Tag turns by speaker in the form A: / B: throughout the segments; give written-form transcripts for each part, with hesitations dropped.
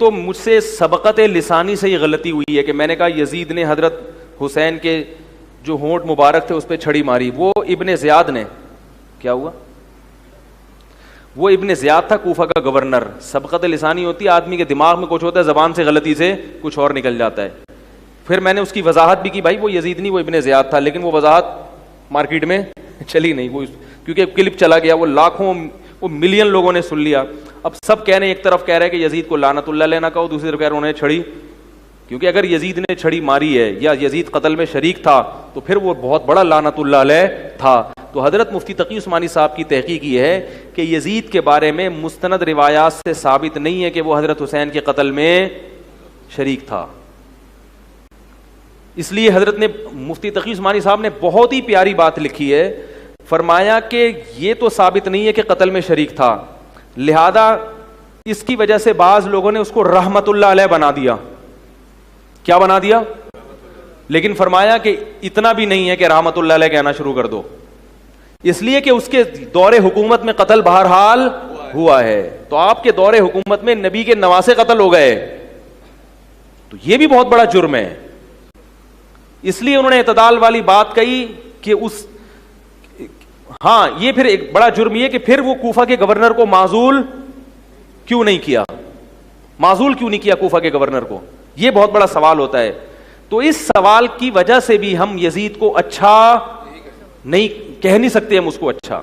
A: تو مجھ سے سبقت لسانی سے یہ غلطی ہوئی ہے کہ میں نے کہا یزید نے حضرت حسین کے جو ہونٹ مبارک تھے اس پہ چھڑی ماری. وہ ابن زیاد نے, کیا ہوا, وہ ابن زیاد تھا کوفہ کا گورنر. سبقت لسانی ہوتی ہے, آدمی کے دماغ میں کچھ ہوتا ہے, زبان سے غلطی سے کچھ اور نکل جاتا ہے. پھر میں نے اس کی وضاحت بھی کی, بھائی وہ یزید نہیں, وہ ابن زیاد تھا. لیکن وہ وضاحت مارکیٹ میں چلی نہیں, وہ کیونکہ کلپ چلا گیا, وہ لاکھوں وہ ملین لوگوں نے سن لیا. اب سب کہہ رہے ہیں, ایک طرف کہہ رہے کہ یزید کو لعنت اللہ علیہ نہ کہو, دوسری طرف کہہ رہے انہوں نے چھڑی, کیونکہ اگر یزید نے چھڑی ماری ہے یا یزید قتل میں شریک تھا تو پھر وہ بہت بڑا لعنت اللہ علیہ تھا. تو حضرت مفتی تقی عثمانی صاحب کی تحقیق یہ ہے کہ یزید کے بارے میں مستند روایات سے ثابت نہیں ہے کہ وہ حضرت حسین کے قتل میں شریک تھا. اس لیے حضرت نے مفتی تقی عثمانی صاحب نے بہت ہی پیاری بات لکھی ہے, فرمایا کہ یہ تو ثابت نہیں ہے کہ قتل میں شریک تھا, لہذا اس کی وجہ سے بعض لوگوں نے اس کو رحمت اللہ علیہ بنا دیا. کیا بنا دیا؟ لیکن فرمایا کہ اتنا بھی نہیں ہے کہ رحمت اللہ علیہ کہنا شروع کر دو, اس لیے کہ اس کے دور حکومت میں قتل بہرحال ہوا ہے. تو آپ کے دور حکومت میں نبی کے نواسے قتل ہو گئے, تو یہ بھی بہت بڑا جرم ہے. اس لیے انہوں نے اعتدال والی بات کہی کہ اس ہاں یہ پھر ایک بڑا جرم یہ کہ پھر وہ کوفہ کے گورنر کو معزول کیوں نہیں کیا, معزول کیوں نہیں کیا کوفہ کے گورنر کو, یہ بہت بڑا سوال ہوتا ہے. تو اس سوال کی وجہ سے بھی ہم یزید کو اچھا نہیں کہہ نہیں سکتے, ہم اس کو اچھا.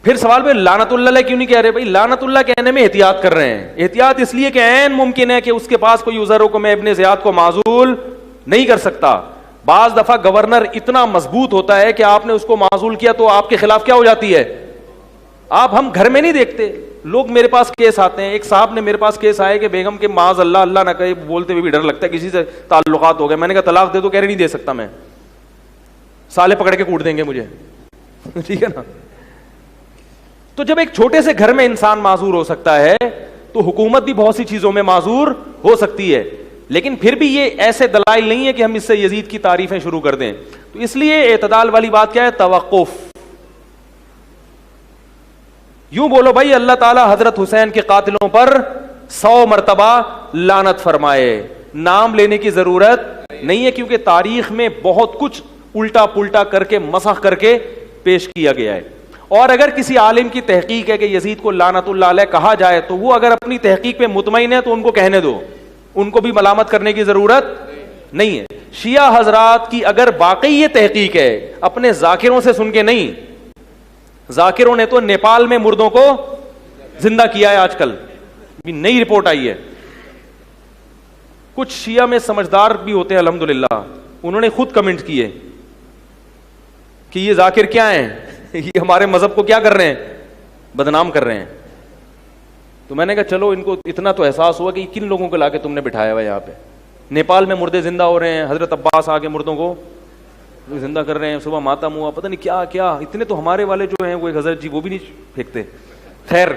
A: پھر سوال پہ لعنت اللہ علیہ کیوں نہیں کہہ رہے؟ بھائی لعنت اللہ کہنے میں احتیاط کر رہے ہیں, احتیاط اس لیے کہ عین ممکن ہے کہ اس کے پاس کوئی عذر ہو کہ میں ابن زیاد کو معزول نہیں کر سکتا. بعض دفعہ گورنر اتنا مضبوط ہوتا ہے کہ آپ نے اس کو معزول کیا تو آپ کے خلاف کیا ہو جاتی ہے, آپ ہم گھر میں نہیں دیکھتے, لوگ میرے پاس کیس آتے ہیں. ایک صاحب نے میرے پاس کیس آئے کہ بیگم کے معاذ اللہ اللہ نہ کہے, بولتے ہوئے بھی ڈر لگتا ہے کسی سے تعلقات ہو گئے. میں نے کہا طلاق دے دو, کہہ رہے نہیں دے سکتا میں, سالے پکڑ کے کوٹ دیں گے مجھے. ٹھیک ہے نا. تو جب ایک چھوٹے سے گھر میں انسان معذور ہو سکتا ہے تو حکومت بھی بہت سی چیزوں میں معذور ہو سکتی ہے. لیکن پھر بھی یہ ایسے دلائل نہیں ہے کہ ہم اس سے یزید کی تعریفیں شروع کر دیں. تو اس لیے اعتدال والی بات کیا ہے؟ توقف. یوں بولو بھائی اللہ تعالیٰ حضرت حسین کے قاتلوں پر 100 مرتبہ لعنت فرمائے, نام لینے کی ضرورت نہیں ہے, کیونکہ تاریخ میں بہت کچھ الٹا پلٹا کر کے مسخ کر کے پیش کیا گیا ہے. اور اگر کسی عالم کی تحقیق ہے کہ یزید کو لعنت اللہ علیہ کہا جائے تو وہ اگر اپنی تحقیق پہ مطمئن ہے تو ان کو کہنے دو, ان کو بھی ملامت کرنے کی ضرورت نہیں ہے. شیعہ حضرات کی اگر واقعی یہ تحقیق ہے, اپنے ذاکروں سے سن کے نہیں, ذاکروں نے تو نیپال میں مردوں کو زندہ کیا ہے, آج کل نئی رپورٹ آئی ہے. کچھ شیعہ میں سمجھدار بھی ہوتے ہیں الحمدللہ, انہوں نے خود کمنٹ کیے کہ یہ ذاکر کیا ہیں, یہ ہمارے مذہب کو کیا کر رہے ہیں, بدنام کر رہے ہیں. تو میں نے کہا چلو ان کو اتنا تو احساس ہوا کہ کن لوگوں کو لا کے تم نے بٹھایا ہوا یہاں پہ. نیپال میں مردے زندہ ہو رہے ہیں, حضرت عباس آ کے مردوں کو زندہ کر رہے ہیں, صبح ماتم ہوا, پتہ نہیں کیا کیا. اتنے تو ہمارے والے جو ہیں وہ ایک حضرت جی وہ بھی نہیں پھینکتے. خیر,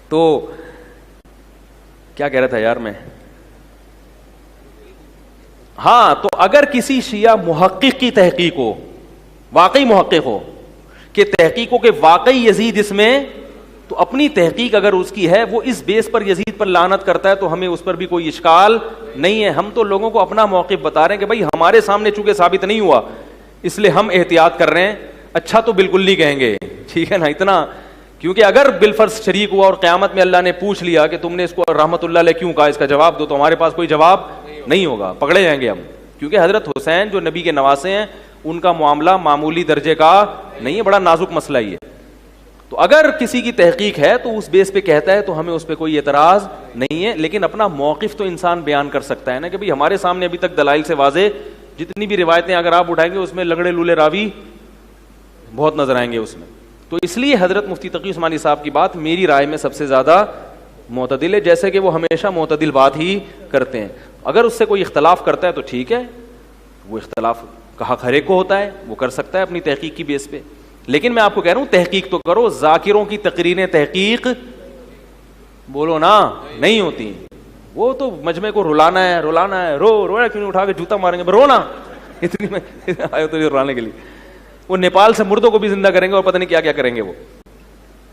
A: تو کیا کہہ رہا تھا یار میں, ہاں تو اگر کسی شیعہ محقق کی تحقیق ہو, واقعی محقق ہو کہ تحقیق ہو کہ واقعی یزید اس میں, تو اپنی تحقیق اگر اس کی ہے وہ اس بیس پر یزید پر لعنت کرتا ہے تو ہمیں اس پر بھی کوئی اشکال نہیں ہے. ہم تو لوگوں کو اپنا موقف بتا رہے ہیں کہ بھائی ہمارے سامنے چونکہ ثابت نہیں ہوا اس لیے ہم احتیاط کر رہے ہیں. اچھا تو بالکل نہیں کہیں گے, ٹھیک ہے نا, اتنا, کیونکہ اگر بالفرض شریک ہوا اور قیامت میں اللہ نے پوچھ لیا کہ تم نے اس کو رحمت اللہ علیہ کیوں کہا, اس کا جواب دو, تو ہمارے پاس کوئی جواب نہیں ہوگا, پکڑے جائیں گے ہم. کیونکہ حضرت حسین جو نبی کے نواسے ہیں ان کا معاملہ معمولی درجے کا نہیں ہے, بڑا نازک مسئلہ ہی ہے. تو اگر کسی کی تحقیق ہے تو اس بیس پہ کہتا ہے تو ہمیں اس پہ کوئی اعتراض نہیں ہے, لیکن اپنا موقف تو انسان بیان کر سکتا ہے نا کہ بھئی ہمارے سامنے ابھی تک دلائل سے واضح جتنی بھی روایتیں اگر آپ اٹھائیں گے اس میں لنگڑے لولے راوی بہت نظر آئیں گے اس میں. تو اس لیے حضرت مفتی تقی عثمانی صاحب کی بات میری رائے میں سب سے زیادہ معتدل ہے, جیسے کہ وہ ہمیشہ معتدل بات ہی کرتے ہیں. اگر اس سے کوئی اختلاف کرتا ہے تو ٹھیک ہے, وہ اختلاف کا حق ہر ایک کو ہوتا ہے, وہ کر سکتا ہے اپنی تحقیق کی بیس پہ. لیکن میں آپ کو کہہ رہا ہوں تحقیق تو کرو, ذاکروں کی تقریریں تحقیق بولو نا نہیں ہوتی. وہ تو مجمع کو رلانا ہے, رو کیوں اٹھا کے جوتا ماریں گے, رونا اتنی میں آئے تو رلانے کے لیے. وہ نیپال سے مردوں کو بھی زندہ کریں گے اور پتہ نہیں کیا کیا کریں گے وہ.